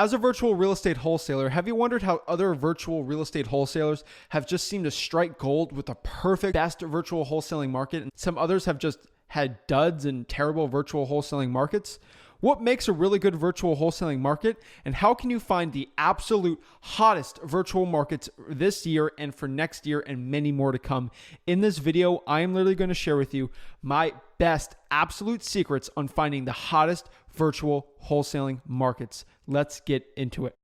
As a virtual real estate wholesaler, have you wondered how other virtual real estate wholesalers have just seemed to strike gold with the perfect best virtual wholesaling market, and some others have just had duds and terrible virtual wholesaling markets? What makes a really good virtual wholesaling market, and how can you find the absolute hottest virtual markets this year and for next year and many more to come? In this video, I am literally going to share with you my best absolute secrets on finding the hottest virtual wholesaling markets. Let's get into it.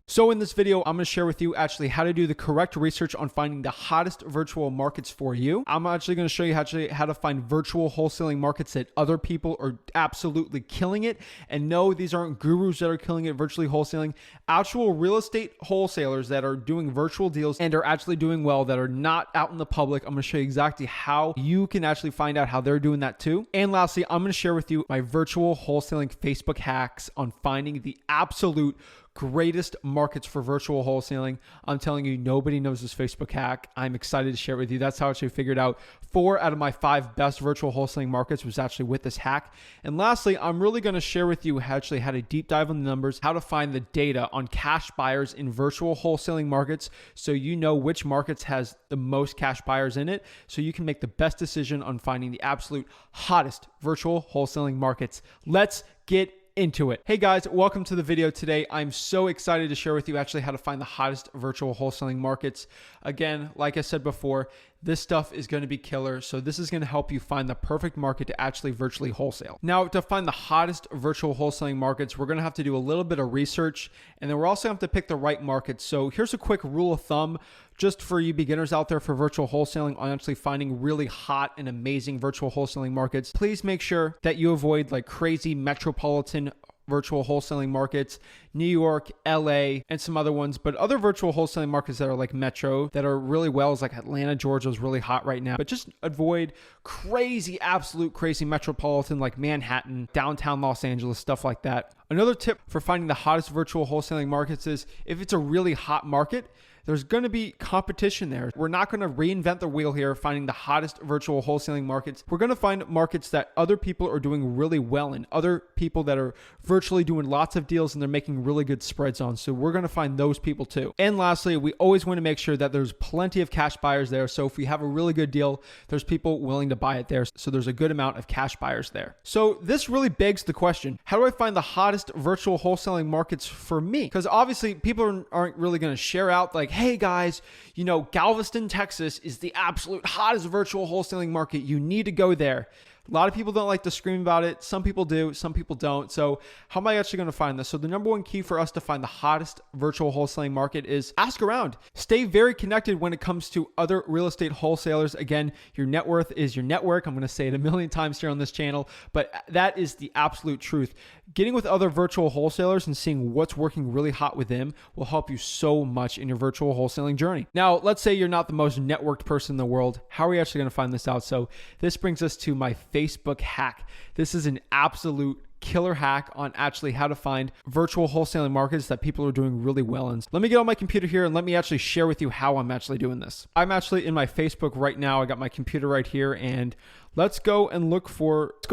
So in this video, I'm going to share with you actually how to do the correct research on finding the hottest virtual markets for you. I'm actually going to show you how to find virtual wholesaling markets that other people are absolutely killing it. And no, these aren't gurus that are killing it virtually wholesaling. Actual real estate wholesalers that are doing virtual deals and are actually doing well, that are not out in the public. I'm going to show you exactly how you can actually find out how they're doing that too. And lastly, I'm going to share with you my virtual wholesaling Facebook hacks on finding the absolute greatest markets for virtual wholesaling. I'm telling you, nobody knows this Facebook hack. I'm excited to share it with you. That's how I actually figured out 4 out of my 5 best virtual wholesaling markets was actually with this hack. And lastly, I'm really going to share with you how to deep dive on the numbers, how to find the data on cash buyers in virtual wholesaling markets, so you know which markets has the most cash buyers in it, so you can make the best decision on finding the absolute hottest virtual wholesaling markets. Let's get into it. Hey guys, welcome to the video today. I'm so excited to share with you actually how to find the hottest virtual wholesaling markets. Again, like I said before, this stuff is going to be killer. So this is going to help you find the perfect market to actually virtually wholesale. Now, to find the hottest virtual wholesaling markets, we're going to have to do a little bit of research, and then we're also going to have to pick the right markets. So here's a quick rule of thumb just for you beginners out there for virtual wholesaling on actually finding really hot and amazing virtual wholesaling markets. Please make sure that you avoid like crazy metropolitan virtual wholesaling markets, New York, LA, and some other ones, but other virtual wholesaling markets that are like metro that are really well is like Atlanta, Georgia is really hot right now, but just avoid crazy, absolute crazy metropolitan like Manhattan, downtown Los Angeles, stuff like that. Another tip for finding the hottest virtual wholesaling markets is if it's a really hot market, there's going to be competition there. We're not going to reinvent the wheel here, finding the hottest virtual wholesaling markets. We're going to find markets that other people are doing really well in, other people that are virtually doing lots of deals and they're making really good spreads on. So we're going to find those people too. And lastly, we always want to make sure that there's plenty of cash buyers there. So if we have a really good deal, there's people willing to buy it there. So there's a good amount of cash buyers there. So this really begs the question, how do I find the hottest virtual wholesaling markets for me? Because obviously people aren't really going to share out like, hey guys, you know, Galveston, Texas is the absolute hottest virtual wholesaling market. You need to go there. A lot of people don't like to scream about it. Some people do, some people don't. So how am I actually going to find this? So the number one key for us to find the hottest virtual wholesaling market is ask around. Stay very connected when it comes to other real estate wholesalers. Again, your net worth is your network. I'm going to say it a million times here on this channel, but that is the absolute truth. Getting with other virtual wholesalers and seeing what's working really hot with them will help you so much in your virtual wholesaling journey. Now, let's say you're not the most networked person in the world. How are we actually going to find this out? So this brings us to my Facebook hack. This is an absolute killer hack on actually how to find virtual wholesaling markets that people are doing really well in. Let me get on my computer here and let me actually share with you how I'm actually doing this. I'm actually in my Facebook right now. I got my computer right here, and let's go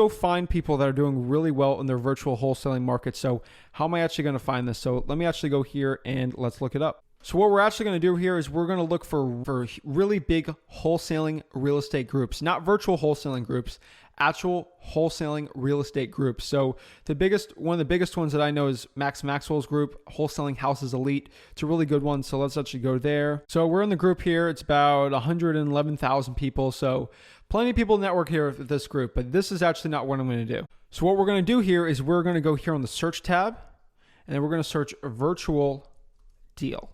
find people that are doing really well in their virtual wholesaling market. So how am I actually going to find this? So let me actually go here and let's look it up. So what we're actually going to do here is we're going to look for really big wholesaling real estate groups, not virtual wholesaling groups, actual wholesaling real estate groups. So one of the biggest ones that I know is Max Maxwell's group, Wholesaling Houses Elite. It's a really good one. So let's actually go there. So we're in the group here. It's about 111,000 people. So plenty of people network here with this group, but this is actually not what I'm going to do. So what we're going to do here is we're going to go here on the search tab, and then we're going to search a virtual deal.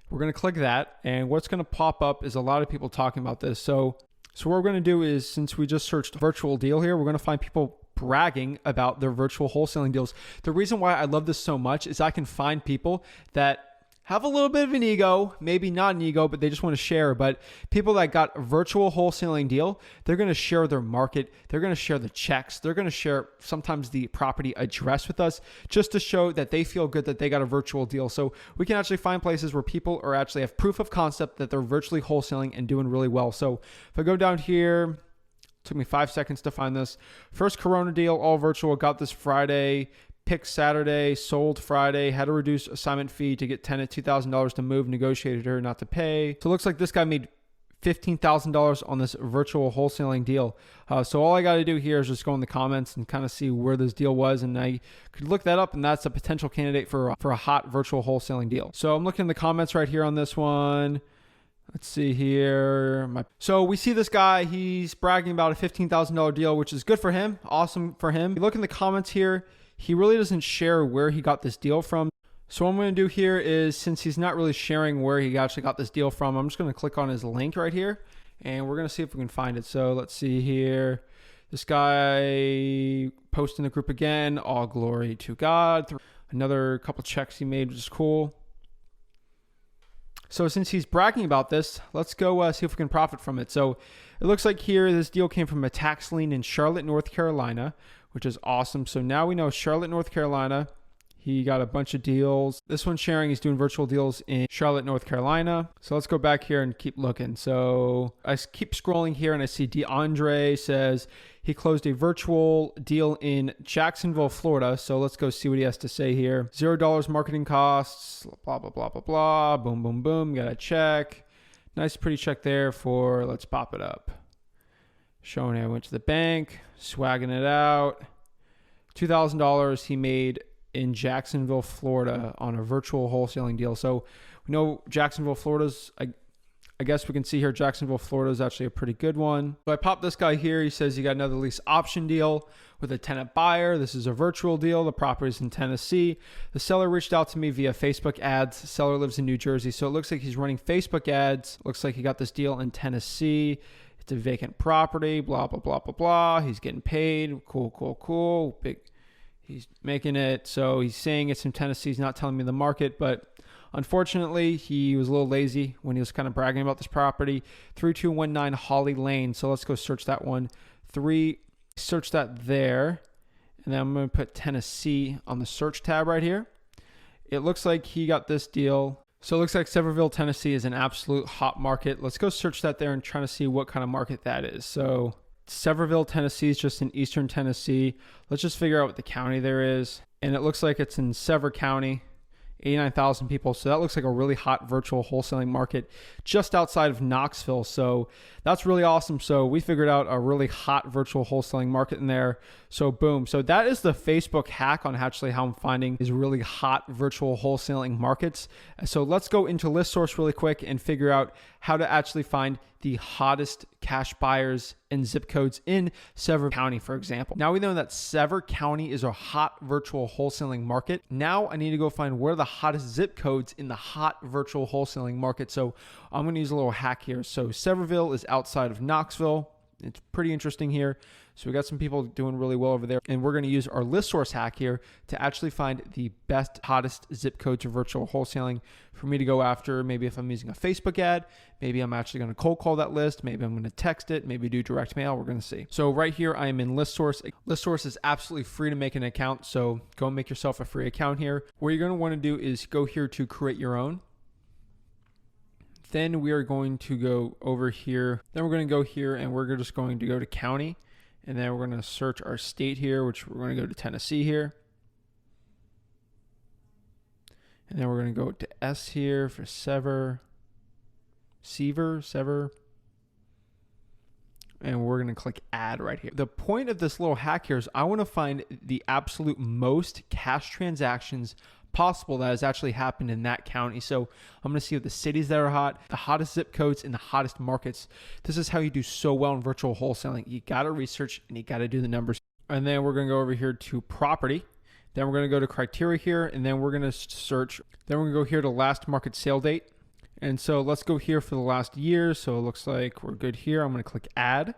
We're going to click that, and what's going to pop up is a lot of people talking about this. So what we're going to do is, since we just searched virtual deal here, we're going to find people bragging about their virtual wholesaling deals. The reason why I love this so much is I can find people that have a little bit of an ego, maybe not an ego, but they just want to share. But people that got a virtual wholesaling deal, they're going to share their market. They're going to share the checks. They're going to share sometimes the property address with us just to show that they feel good that they got a virtual deal. So we can actually find places where people are actually have proof of concept that they're virtually wholesaling and doing really well. So if I go down here, took me 5 seconds to find this. First Corona deal, all virtual, got this Friday. Picked Saturday, sold Friday, had to reduce assignment fee to get tenant $2,000 to move, negotiated her not to pay. So it looks like this guy made $15,000 on this virtual wholesaling deal. So all I got to do here is just go in the comments and kind of see where this deal was. And I could look that up, and that's a potential candidate for a hot virtual wholesaling deal. So I'm looking in the comments right here on this one. Let's see here. So we see this guy, he's bragging about a $15,000 deal, which is good for him. Awesome for him. You look in the comments here. He really doesn't share where he got this deal from. So what I'm going to do here is, since he's not really sharing where he actually got this deal from, I'm just going to click on his link right here, and we're going to see if we can find it. So let's see here. This guy posted in the group again. All glory to God. Another couple checks he made, which is cool. So since he's bragging about this, let's go see if we can profit from it. So it looks like here this deal came from a tax lien in Charlotte, North Carolina, which is awesome. So now we know Charlotte, North Carolina. He got a bunch of deals. This one's sharing he's doing virtual deals in Charlotte, North Carolina. So let's go back here and keep looking. So I keep scrolling here and I see DeAndre says he closed a virtual deal in Jacksonville, Florida. So let's go see what he has to say here. $0 marketing costs, blah, blah, blah, blah, blah. Boom, boom, boom. Got a check. Nice, pretty check there for, let's pop it up. Showing I went to the bank, swagging it out. $2,000 he made in Jacksonville, Florida on a virtual wholesaling deal. So we know Jacksonville, Florida's, I guess we can see here Jacksonville, Florida is actually a pretty good one. So I popped this guy here. He says he got another lease option deal with a tenant buyer. This is a virtual deal. The property's in Tennessee. The seller reached out to me via Facebook ads. The seller lives in New Jersey. So it looks like he's running Facebook ads. Looks like he got this deal in Tennessee. It's a vacant property, blah, blah, blah, blah, blah. He's getting paid. Cool, cool, cool. Big. He's making it. So he's saying it's in Tennessee. He's not telling me the market, but unfortunately, he was a little lazy when he was kind of bragging about this property. 3219 Holly Lane. So let's go search that one. Search that there. And then I'm going to put Tennessee on the search tab right here. It looks like he got this deal. So it looks like Sevierville, Tennessee is an absolute hot market. Let's go search that there and try to see what kind of market that is. So Sevierville, Tennessee is just in eastern Tennessee. Let's just figure out what the county there is. And it looks like it's in Sevier County, 89,000 people. So that looks like a really hot virtual wholesaling market just outside of Knoxville. So that's really awesome. So we figured out a really hot virtual wholesaling market in there. So boom. So that is the Facebook hack on actually how I'm finding these really hot virtual wholesaling markets. So let's go into ListSource really quick and figure out how to actually find the hottest cash buyers and zip codes in Sevier County, for example. Now we know that Sevier County is a hot virtual wholesaling market. Now I need to go find where are the hottest zip codes in the hot virtual wholesaling market. So I'm going to use a little hack here. So Sevierville is outside of Knoxville. It's pretty interesting here. So we got some people doing really well over there. And we're going to use our ListSource hack here to actually find the best, hottest zip codes for virtual wholesaling for me to go after. Maybe if I'm using a Facebook ad, maybe I'm actually going to cold call that list. Maybe I'm going to text it, maybe do direct mail. We're going to see. So right here, I am in ListSource. ListSource is absolutely free to make an account. So go and make yourself a free account here. What you're going to want to do is go here to create your own. Then we are going to go over here. Then we're going to go here and we're just going to go to county. And then we're going to search our state here, which we're going to go to Tennessee here. And then we're going to go to S here for Sevier. And we're going to click add right here. The point of this little hack here is I want to find the absolute most cash transactions possible that has actually happened in that county. So I'm going to see what the cities that are hot, the hottest zip codes, and the hottest markets. This is how you do so well in virtual wholesaling. You got to research and you got to do the numbers. And then we're going to go over here to property. Then we're going to go to criteria here, and then we're going to search. Then we're going to go here to last market sale date. And so let's go here for the last year. So it looks like we're good here. I'm going to click add.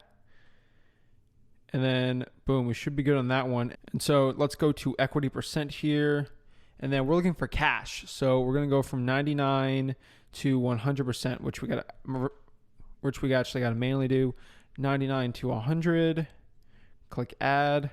And then boom, we should be good on that one. And so let's go to equity percent here. And then we're looking for cash. So we're going to go from 99 to 100%, which we actually got to manually do. 99 to 100. Click add.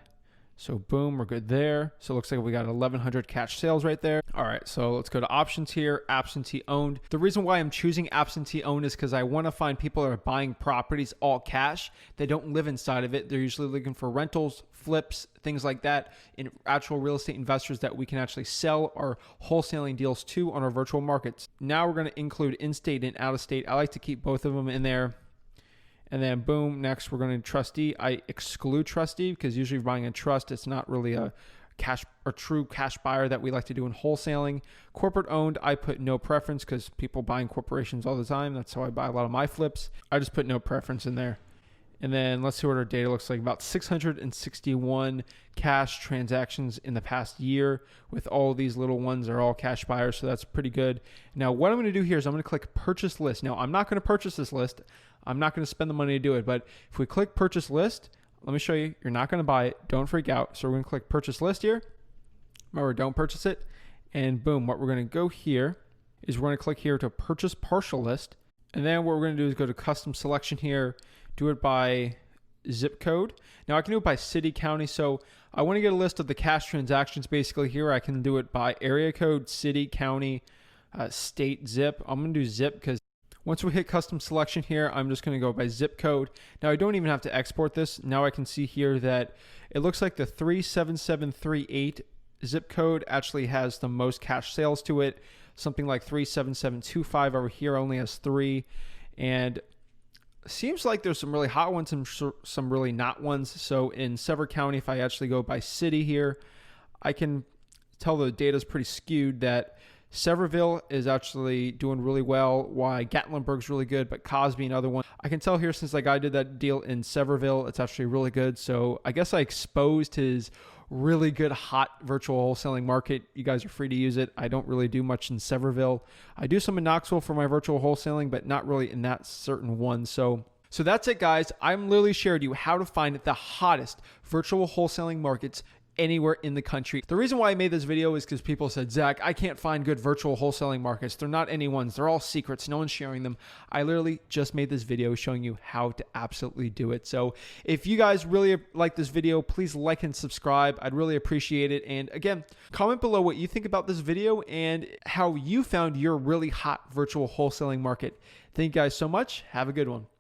So boom, we're good there. So it looks like we got 1,100 cash sales right there. All right, so let's go to options here, absentee owned. The reason why I'm choosing absentee owned is because I want to find people that are buying properties all cash. They don't live inside of it. They're usually looking for rentals, flips, things like that, and actual real estate investors that we can actually sell our wholesaling deals to on our virtual markets. Now we're going to include in-state and out-of-state. I like to keep both of them in there. And then boom, next we're going to trustee. I exclude trustee because usually buying a trust, it's not really a cash or true cash buyer that we like to do in wholesaling. Corporate owned, I put no preference because people buying corporations all the time. That's how I buy a lot of my flips. I just put no preference in there. And then let's see what our data looks like. About 661 cash transactions in the past year with all of these little ones are all cash buyers. So that's pretty good. Now what I'm going to do here is I'm going to click purchase list. Now I'm not going to purchase this list. I'm not going to spend the money to do it. But if we click purchase list, let me show you. You're not going to buy it. Don't freak out. So we're going to click purchase list here. Remember, don't purchase it. And boom, what we're going to go here is we're going to click here to purchase partial list. And then what we're going to do is go to custom selection here, do it by zip code. Now I can do it by city, county. So I want to get a list of the cash transactions basically here. I can do it by area code, city, county, state, zip. I'm going to do zip because once we hit custom selection here, I'm just going to go by zip code. Now I don't even have to export this. Now I can see here that it looks like the 37738 zip code actually has the most cash sales to it. Something like 37725 over here only has 3. And seems like there's some really hot ones and some really not ones. So in Sever County, if I actually go by city here, I can tell the data is pretty skewed that Severville is actually doing really well, why Gatlinburg's really good, but Cosby, another one. I can tell here since like I did that deal in Severville, it's actually really good. So I guess I exposed his really good hot virtual wholesaling market. You guys are free to use it. I don't really do much in Severville. I do some in Knoxville for my virtual wholesaling, but not really in that certain one. So that's it, guys. I'm literally shared you how to find the hottest virtual wholesaling markets anywhere in the country. The reason why I made this video is because people said, Zach, I can't find good virtual wholesaling markets. They're not anyone's. They're all secrets. No one's sharing them. I literally just made this video showing you how to absolutely do it. So if you guys really like this video, please like and subscribe. I'd really appreciate it. And again, comment below what you think about this video and how you found your really hot virtual wholesaling market. Thank you guys so much. Have a good one.